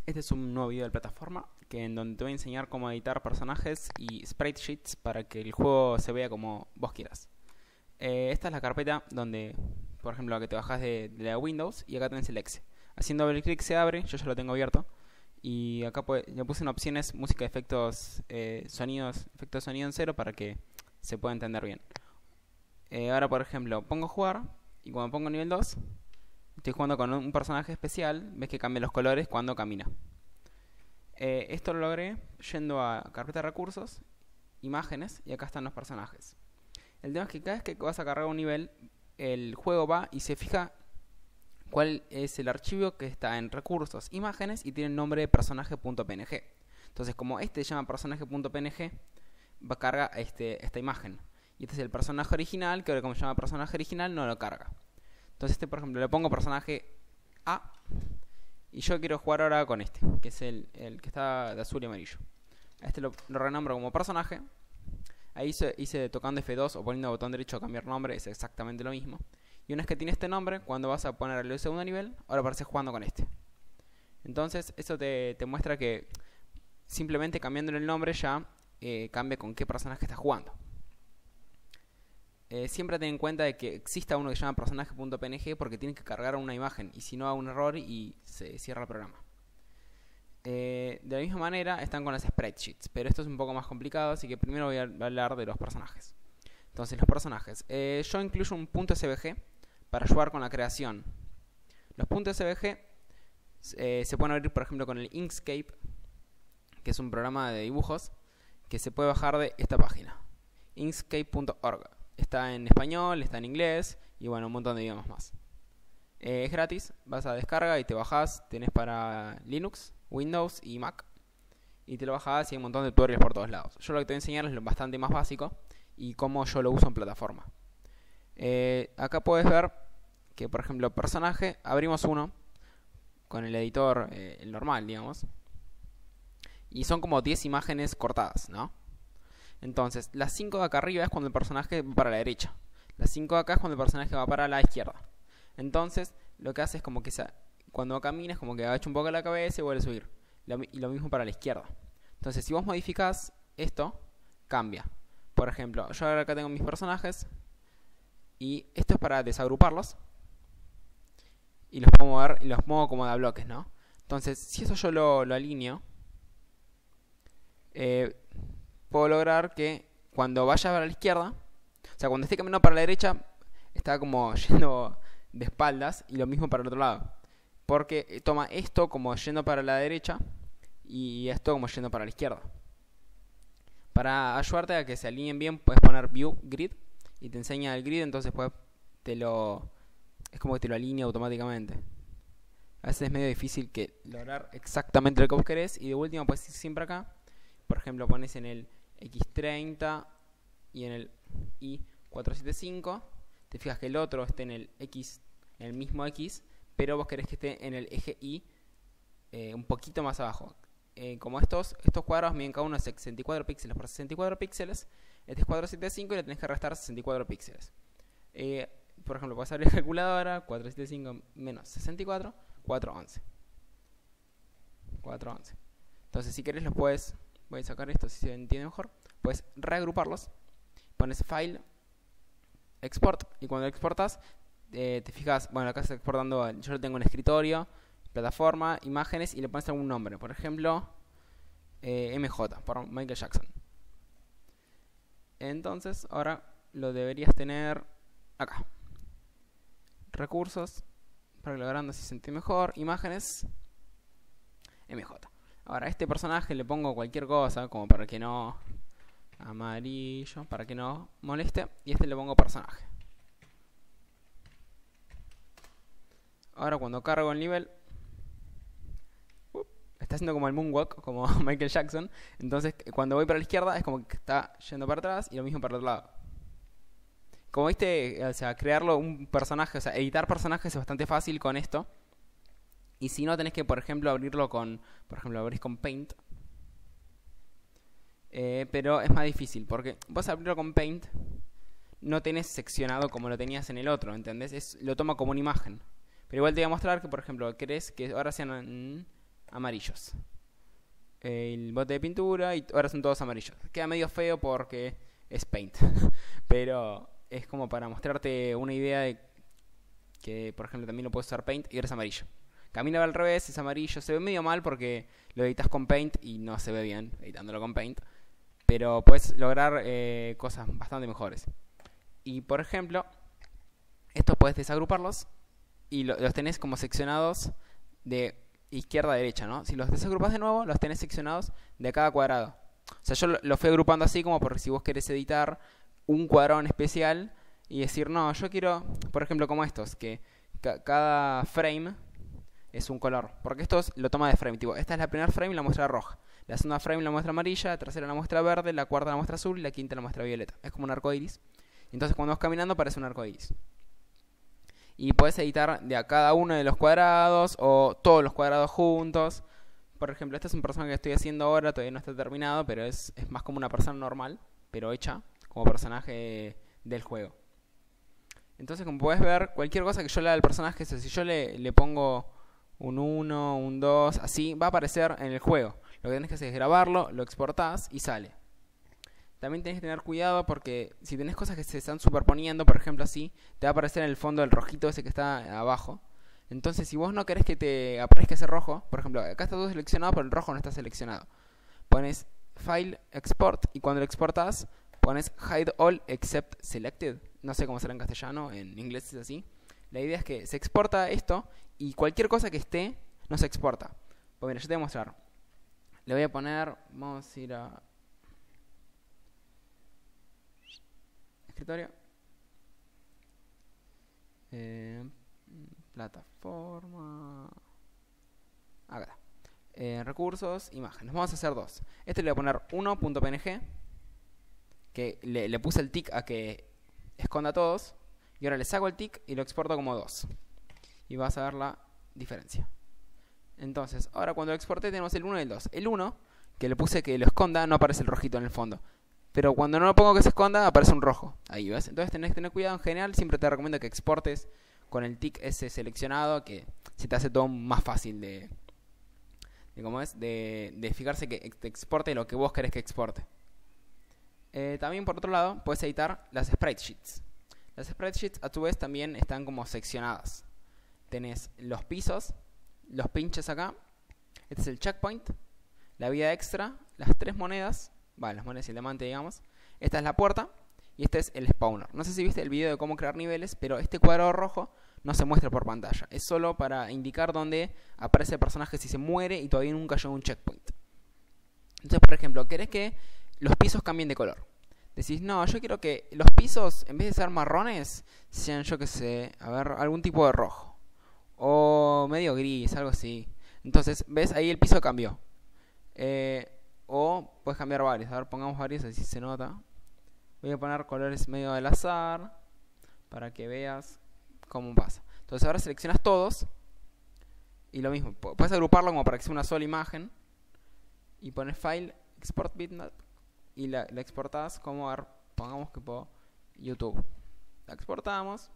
Este es un nuevo video de plataforma en donde te voy a enseñar cómo editar personajes y sprite sheets para que el juego se vea como vos quieras. Esta es la carpeta donde, por ejemplo, la que te bajas de la Windows, y acá tenés el exe. Haciendo doble clic se abre, yo ya lo tengo abierto. Y acá le puse en opciones música, efectos, sonidos, efectos de sonido en cero para que se pueda entender bien. Ahora, por ejemplo, pongo jugar y cuando pongo nivel 2 estoy jugando con un personaje especial. Ves que cambia los colores cuando camina. Esto lo logré yendo a carpeta de recursos, imágenes, y acá están los personajes. El tema es que cada vez que vas a cargar un nivel, el juego va y se fija cuál es el archivo que está en recursos, imágenes, y tiene el nombre de personaje.png. Entonces, como este se llama personaje.png, va a cargar esta imagen. Y este es el personaje original, que ahora como se llama personaje original no lo carga. Entonces por ejemplo, le pongo personaje A. Y yo quiero jugar ahora con este, que es el que está de azul y amarillo. A este lo renombro como personaje. Ahí hice tocando F2 o poniendo botón derecho a cambiar nombre, es exactamente lo mismo. Y una vez que tiene este nombre, cuando vas a ponerle el segundo nivel, ahora aparece jugando con este. Entonces eso te muestra que simplemente cambiándole el nombre ya cambia con qué personaje estás jugando. Siempre ten en cuenta de que exista uno que se llama personaje.png porque tiene que cargar una imagen, y si no, da un error y se cierra el programa. De la misma manera están con las spreadsheets, pero esto es un poco más complicado, así que primero voy a hablar de los personajes. Entonces, los personajes. Yo incluyo un punto .svg para ayudar con la creación. Los puntos .svg se pueden abrir, por ejemplo, con el Inkscape, que es un programa de dibujos que se puede bajar de esta página, inkscape.org. Está en español, está en inglés y bueno, un montón de idiomas más. Es gratis, vas a descarga y te bajás. Tenés para Linux, Windows y Mac. Y te lo bajás y hay un montón de tutoriales por todos lados. Yo lo que te voy a enseñar es lo bastante más básico y cómo yo lo uso en plataforma. Acá puedes ver que, por ejemplo, personaje, abrimos uno con el editor, el normal, digamos. Y son como 10 imágenes cortadas, ¿no? Entonces, las 5 de acá arriba es cuando el personaje va para la derecha. Las 5 de acá es cuando el personaje va para la izquierda. Entonces, lo que hace es como que cuando camina es como que agacha un poco la cabeza y vuelve a subir. Y lo mismo para la izquierda. Entonces, si vos modificás esto, cambia. Por ejemplo, yo ahora acá tengo mis personajes y esto es para desagruparlos. Y los puedo mover y los muevo como de a bloques, ¿no? Entonces, si eso yo lo alineo, puedo lograr que cuando vaya para la izquierda, o sea, cuando esté caminando para la derecha, está como yendo de espaldas, y lo mismo para el otro lado. Porque toma esto como yendo para la derecha y esto como yendo para la izquierda. Para ayudarte a que se alineen bien, puedes poner View Grid y te enseña el grid, entonces pues es como que te lo alinea automáticamente. A veces es medio difícil lograr exactamente lo que vos querés, y de último puedes ir siempre acá. Por ejemplo, pones en el X30 y en el Y475. Te fijas que el otro esté en el X, en el mismo X, pero vos querés que esté en el eje Y, un poquito más abajo. Como estos cuadros miden cada uno 64 píxeles por 64 píxeles, este es 475 y le tenés que restar 64 píxeles. Por ejemplo, puedes abrir la calculadora, 475 menos 64, 411. 411. Entonces, si querés, voy a sacar esto si se entiende mejor. Puedes reagruparlos. Pones File, Export, y cuando lo exportas, te fijas, bueno, acá está exportando, yo lo tengo en escritorio, plataforma, imágenes, y le pones algún nombre. Por ejemplo, MJ, por Michael Jackson. Entonces, ahora lo deberías tener acá. Recursos, para que lo grande se siente mejor. Imágenes, MJ. Ahora a este personaje le pongo cualquier cosa, como para que no... amarillo, para que no moleste. Y le pongo personaje. Ahora cuando cargo el nivel, está haciendo como el moonwalk, como Michael Jackson. Entonces cuando voy para la izquierda es como que está yendo para atrás, y lo mismo para el otro lado. Como viste, o sea, crearlo un personaje, o sea, editar personajes es bastante fácil con esto. Y si no, tenés que, por ejemplo, abrirlo con... Por ejemplo, abrís con Paint. Pero es más difícil, porque vos abrirlo con Paint no tenés seccionado como lo tenías en el otro, ¿entendés? Lo toma como una imagen. Pero igual te voy a mostrar que, por ejemplo, querés que ahora sean amarillos. El bote de pintura y ahora son todos amarillos. Queda medio feo porque es Paint. Pero es como para mostrarte una idea de que, por ejemplo, también lo puedes usar Paint y eres amarillo. Camina al revés, es amarillo. Se ve medio mal porque lo editas con Paint y no se ve bien editándolo con Paint. Pero puedes lograr cosas bastante mejores. Y, por ejemplo, estos puedes desagruparlos y los tenés como seccionados de izquierda a derecha, ¿no? Si los desagrupas de nuevo, los tenés seccionados de cada cuadrado. O sea, yo lo fui agrupando así como porque si vos querés editar un cuadrado en especial y decir, no, yo quiero, por ejemplo, como estos, que cada frame es un color. Porque estos lo toma de frame. Tipo, esta es la primera frame y la muestra roja. La segunda frame la muestra amarilla, la tercera la muestra verde, la cuarta la muestra azul y la quinta la muestra violeta. Es como un arco iris. Entonces cuando vas caminando parece un arco iris. Y puedes editar de a cada uno de los cuadrados o todos los cuadrados juntos. Por ejemplo, este es un personaje que estoy haciendo ahora, todavía no está terminado, pero es más como una persona normal, pero hecha como personaje del juego. Entonces, como puedes ver, cualquier cosa que yo le haga al personaje, si yo le pongo un 1, un 2, así, va a aparecer en el juego. Lo que tenés que hacer es grabarlo, lo exportás y sale. También tenés que tener cuidado porque si tenés cosas que se están superponiendo, por ejemplo así, te va a aparecer en el fondo el rojito ese que está abajo. Entonces si vos no querés que te aparezca ese rojo, por ejemplo, acá está todo seleccionado pero el rojo no está seleccionado. Pones File, Export y cuando lo exportás pones Hide All Except Selected. No sé cómo será en castellano, en inglés es así. La idea es que se exporta esto y cualquier cosa que esté no se exporta. Pues mira, yo te voy a mostrar. Le voy a poner, vamos a ir a escritorio, plataforma, acá, recursos, imágenes. Vamos a hacer dos. Este le voy a poner 1.png, que le puse el tick a que esconda todos, y ahora le saco el tick y lo exporto como 2 y vas a ver la diferencia. Entonces ahora cuando lo exporté tenemos el 1 y el 2. El 1 que le puse que lo esconda no aparece el rojito en el fondo, pero cuando no lo pongo que se esconda aparece un rojo. Ahí ves. Entonces tenés que tener cuidado. En general siempre te recomiendo que exportes con el tick ese seleccionado, que se te hace todo más fácil de cómo es, de fijarse que te exporte lo que vos querés que exporte. También por otro lado puedes editar las spreadsheets. Las spreadsheets a tu vez también están como seccionadas. Tenés los pisos, los pinches acá. Este es el checkpoint, la vida extra, las 3 monedas. Vale, las monedas y el diamante, digamos. Esta es la puerta y este es el spawner. No sé si viste el video de cómo crear niveles, pero este cuadrado rojo no se muestra por pantalla. Es solo para indicar dónde aparece el personaje si se muere y todavía nunca llegó a un checkpoint. Entonces, por ejemplo, querés que los pisos cambien de color. Decís, no, yo quiero que los pisos, en vez de ser marrones, sean, yo qué sé, a ver, algún tipo de rojo. O medio gris, algo así. Entonces, ves, ahí el piso cambió. O puedes cambiar varios. A ver, pongamos varios, así se nota. Voy a poner colores medio al azar para que veas cómo pasa. Entonces ahora seleccionas todos y lo mismo, puedes agruparlo como para que sea una sola imagen y pones File, Export Bitmap y la exportás como, a ver, pongamos que por YouTube. La exportamos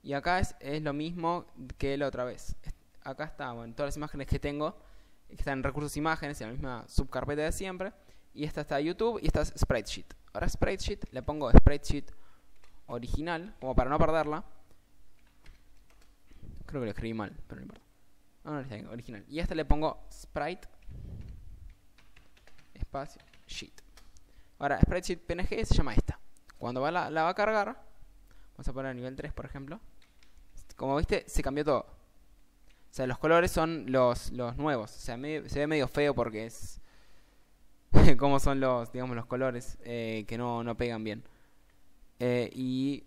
y acá es lo mismo que la otra vez. Acá está, bueno, todas las imágenes que tengo que están en recursos imágenes, en la misma subcarpeta de siempre. Y esta está YouTube y esta es Spreadsheet. Ahora Spreadsheet, le pongo Spreadsheet original, como para no perderla. Creo que lo escribí mal, pero no importa. No, está bien, original. Y a esta le pongo Sprite espacio Sheet. Ahora, Spreadsheet PNG se llama esta. Cuando la va a cargar, vamos a poner a nivel 3, por ejemplo. Como viste, se cambió todo. O sea, los colores son los nuevos. O sea, se ve medio feo porque es como son los, digamos, los colores que no pegan bien. Y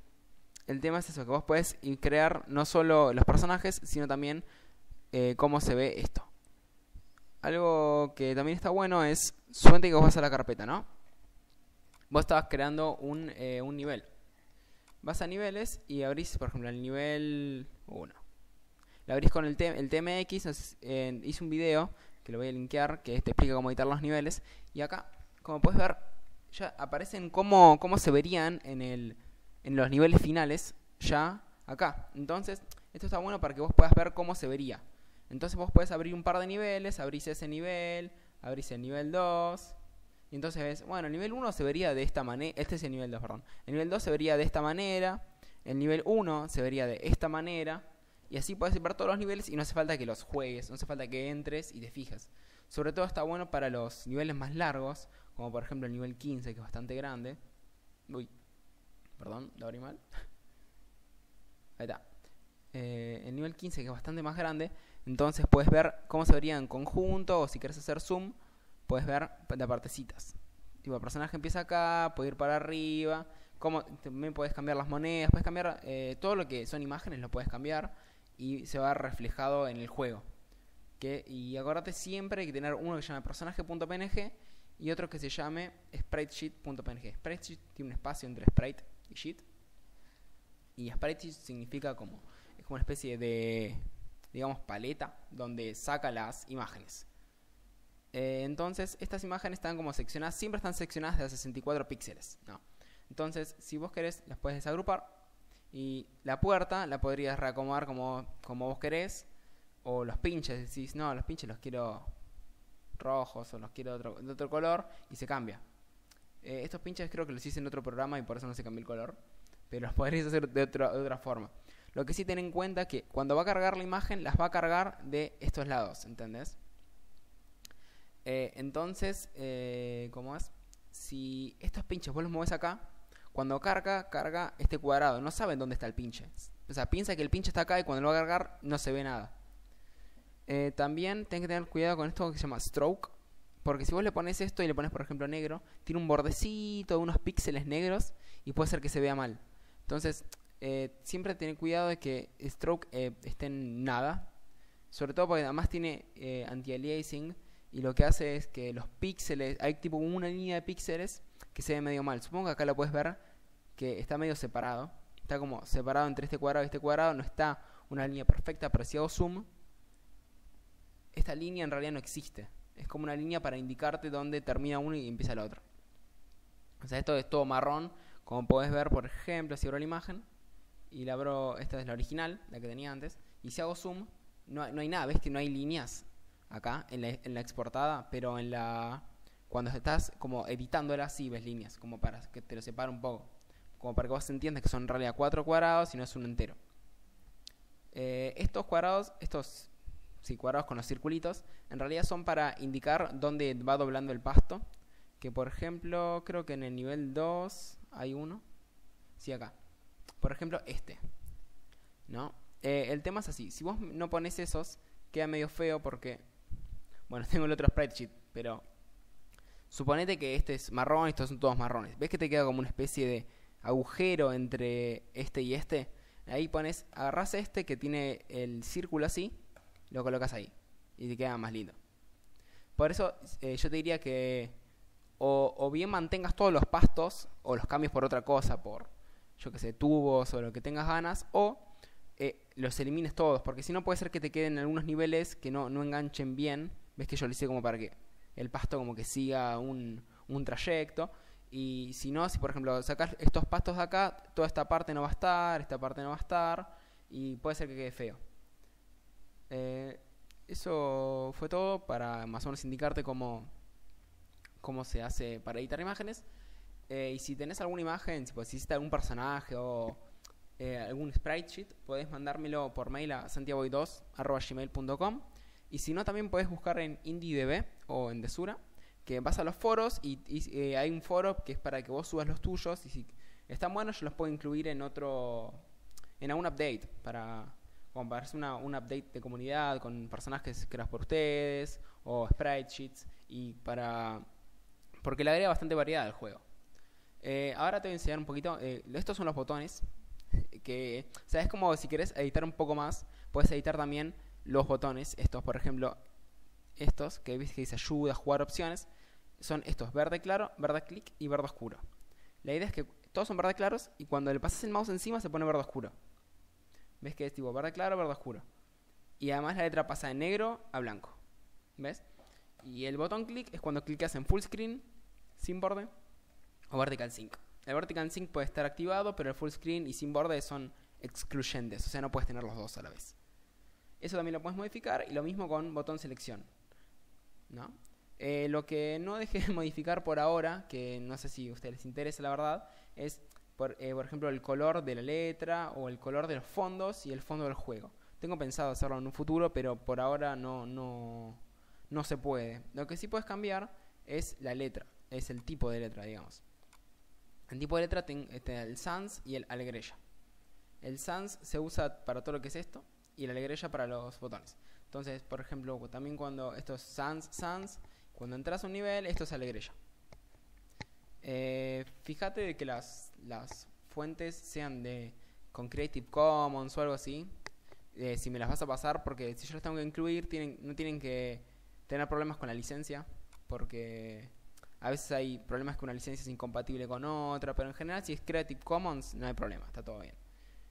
el tema es eso, que vos podés crear no solo los personajes, sino también cómo se ve esto. Algo que también está bueno es, suponte que vos vas a la carpeta, ¿no? Vos estabas creando un nivel. Vas a niveles y abrís, por ejemplo, el nivel 1. Lo abrís con el TMX. Hice un video que lo voy a linkear, que te explica cómo editar los niveles. Y acá, como puedes ver, ya aparecen cómo se verían en los niveles finales, ya acá. Entonces, esto está bueno para que vos puedas ver cómo se vería. Entonces vos podés abrir un par de niveles, abrís ese nivel, abrís el nivel 2. Y entonces ves, bueno, el nivel 1 se vería de esta manera. Este es el nivel 2, perdón. El nivel 2 se vería de esta manera. El nivel 1 se vería de esta manera. Y así puedes ver todos los niveles y no hace falta que los juegues, no hace falta que entres y te fijas. Sobre todo está bueno para los niveles más largos, como por ejemplo el nivel 15, que es bastante grande. Uy, perdón, lo abrí mal. Ahí está. El nivel 15, que es bastante más grande, entonces puedes ver cómo se vería en conjunto, o si quieres hacer zoom, puedes ver de partecitas. Tipo, el personaje empieza acá, puede ir para arriba, como también puedes cambiar las monedas, puedes cambiar todo lo que son imágenes, lo puedes cambiar y se va reflejado en el juego. Y acordate siempre hay que tener uno que se llame personaje.png y otro que se llame spritesheet.png. Spritesheet tiene un espacio entre sprite y sheet. Y spritesheet significa es como una especie de, digamos, paleta donde saca las imágenes. Entonces estas imágenes están como seccionadas, siempre están seccionadas de a 64 píxeles, ¿no? Entonces si vos querés las puedes desagrupar y la puerta la podrías reacomodar como vos querés. O los pinches, decís, no, los pinches los quiero rojos o los quiero de otro color y se cambia. Estos pinches creo que los hice en otro programa y por eso no se cambió el color, pero los podrías hacer de otra forma. Lo que sí ten en cuenta que cuando va a cargar la imagen las va a cargar de estos lados, ¿entendés? Entonces, ¿cómo es? Si estos pinches vos los mueves acá, cuando carga este cuadrado, no saben dónde está el pinche. O sea, piensa que el pinche está acá y cuando lo va a cargar no se ve nada. También tenés que tener cuidado con esto que se llama stroke, porque si vos le pones esto y le pones por ejemplo negro, tiene un bordecito de unos píxeles negros y puede ser que se vea mal. Entonces siempre ten cuidado de que stroke esté en nada, sobre todo porque además tiene anti-aliasing y lo que hace es que los píxeles, hay tipo una línea de píxeles que se ve medio mal. Supongo que acá lo puedes ver que está medio separado, está como separado entre este cuadrado y este cuadrado, no está una línea perfecta, pero si hago zoom, esta línea en realidad no existe. Es como una línea para indicarte dónde termina uno y empieza el otro. O sea, esto es todo marrón. Como podés ver, por ejemplo, si abro la imagen y la abro, esta es la original, la que tenía antes, y si hago zoom, no hay nada. ¿Ves que no hay líneas acá en la exportada? Pero cuando estás como editándola, sí ves líneas, como para que te lo separe un poco. Como para que vos entiendas que son en realidad 4 cuadrados y no es un entero. Estos cuadrados, cuadrados con los circulitos, en realidad son para indicar dónde va doblando el pasto. Que por ejemplo, creo que en el nivel 2 hay uno. Sí, acá. Por ejemplo, ¿no? El tema es así. Si vos no pones esos, queda medio feo porque... Bueno, tengo el otro spreadsheet, pero... Suponete que este es marrón y estos son todos marrones. ¿Ves que te queda como una especie de agujero entre este y este? Ahí agarrás este que tiene el círculo así, lo colocas ahí y te queda más lindo. Por eso yo te diría que o bien mantengas todos los pastos o los cambies por otra cosa, por yo que sé, tubos o lo que tengas ganas, o los elimines todos, porque si no puede ser que te queden algunos niveles que no enganchen bien. Ves que yo lo hice como para que el pasto como que siga un trayecto. Y si no, si por ejemplo sacas estos pastos de acá, toda esta parte no va a estar, esta parte no va a estar, y puede ser que quede feo. Eso fue todo para más o menos indicarte cómo se hace para editar imágenes. Y si tenés alguna imagen, si hiciste algún personaje o algún sprite sheet, podés mandármelo por mail a santiagoy2@gmail.com. Y si no, también podés buscar en IndieDB o en Desura, que vas a los foros y hay un foro que es para que vos subas los tuyos. Y si están buenos, yo los puedo incluir en algún update como para hacer un update de comunidad con personajes creados por ustedes o sprite sheets porque le agrega bastante variedad al juego. Ahora te voy a enseñar un poquito. Estos son los botones que, o sea, es como si querés editar un poco más, puedes editar también los botones. Estos, por ejemplo, estos que ves que dice ayuda, jugar, opciones, son estos: verde claro, verde clic y verde oscuro. La idea es que todos son verde claros y cuando le pasas el mouse encima se pone verde oscuro. ¿Ves que es tipo verde claro, verde oscuro? Y además la letra pasa de negro a blanco. ¿Ves? Y el botón clic es cuando clicas en full screen, sin borde, o vertical sync. El vertical sync puede estar activado, pero el full screen y sin borde son excluyentes. O sea, no puedes tener los dos a la vez. Eso también lo puedes modificar y lo mismo con botón selección, ¿no? Lo que no dejé de modificar por ahora, que no sé si a ustedes les interesa la verdad, es por ejemplo el color de la letra o el color de los fondos y el fondo del juego. Tengo pensado hacerlo en un futuro, pero por ahora no se puede. Lo que sí puedes cambiar es la letra, es el tipo de letra, digamos. El tipo de letra tiene el sans y el alegreya. El sans se usa para todo lo que es esto y el alegreya para los botones. Entonces, por ejemplo, también cuando esto es sans, cuando entras a un nivel, esto es alegreya. Fíjate de que las fuentes sean con Creative Commons o algo así. Si me las vas a pasar, porque si yo las tengo que incluir, no tienen que tener problemas con la licencia, porque a veces hay problemas que una licencia es incompatible con otra, pero en general si es Creative Commons no hay problema, está todo bien.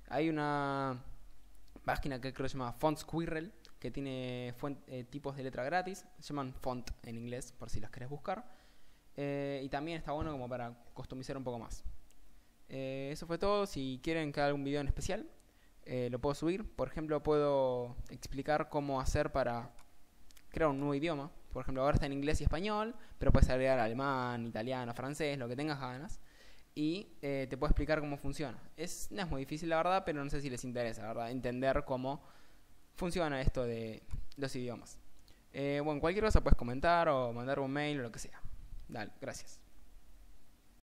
Hay una página que creo que se llama Font Squirrel, que tiene tipos de letra gratis, se llaman font en inglés, por si las querés buscar. Y también está bueno como para customizar un poco más. Eso fue todo. Si quieren que haga un video en especial, lo puedo subir. Por ejemplo, puedo explicar cómo hacer para crear un nuevo idioma. Por ejemplo, ahora está en inglés y español, pero puedes agregar alemán, italiano, francés, lo que tengas ganas. Y te puedo explicar cómo funciona. No es muy difícil la verdad, pero no sé si les interesa, la verdad, entender cómo funciona esto de los idiomas. Bueno, cualquier cosa puedes comentar o mandar un mail o lo que sea. Dale, gracias.